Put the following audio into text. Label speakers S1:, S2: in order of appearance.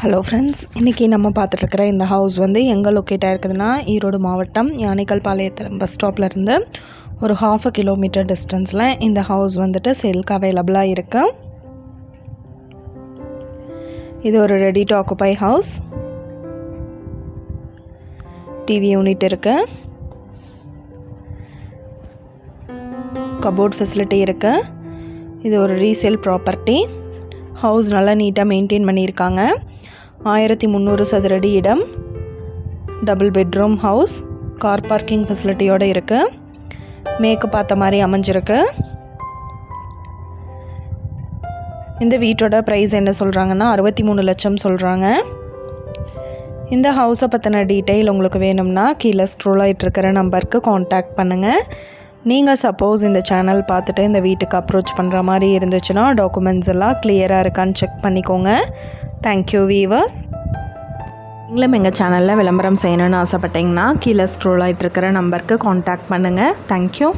S1: Hello friends, இன்றைக்கி நம்ம பார்த்துட்ருக்கிற இந்த ஹவுஸ் வந்து எங்கே லொக்கேட் ஆகிருக்குதுன்னா ஈரோடு மாவட்டம் யானைக்கல் பாளையத்தில் பஸ் ஸ்டாப்லேருந்து ஒரு 1/2 கிலோமீட்டர் டிஸ்டன்ஸில் இந்த ஹவுஸ் வந்துட்டு சேல்க்கு அவைலபிளாக இருக்குது. இது ஒரு ready to occupy house. TV unit இருக்குது, கபோர்ட் ஃபெசிலிட்டி இருக்குது. இது ஒரு ரீசேல் ப்ராப்பர்ட்டி. ஹவுஸ் நல்லா நீட்டாக மெயின்டைன் பண்ணியிருக்காங்க. 1300 சதுரடி இடம், double bedroom house, car parking ஃபெசிலிட்டியோடு இருக்குது. மேற்கு பார்த்த மாதிரி அமைஞ்சிருக்கு. இந்த வீட்டோட ப்ரைஸ் என்ன சொல்கிறாங்கன்னா 63 லட்சம் சொல்கிறாங்க. இந்த ஹவுஸை பற்றின டீட்டெயில் உங்களுக்கு வேணும்னா கீழே ஸ்க்ரோல் ஆகிட்டு இருக்கிற நம்பருக்கு காண்டாக்ட் பண்ணுங்கள். நீங்கள் சப்போஸ் இந்த சேனல் பார்த்துட்டு இந்த வீட்டுக்கு அப்ரோச் பண்ணுற மாதிரி இருந்துச்சுன்னா டாக்குமெண்ட்ஸ் எல்லாம் கிளியராக இருக்கான்னு செக் பண்ணிக்கோங்க. Thank you viewers. நீங்களும் எங்கள் சேனலில் விளம்பரம் செய்யணும்னு ஆசைப்பட்டீங்கன்னா கீழே ஸ்க்ரோல் ஆகிட்டு இருக்கிற நம்பருக்கு காண்டாக்ட் பண்ணுங்கள். தேங்க்யூ.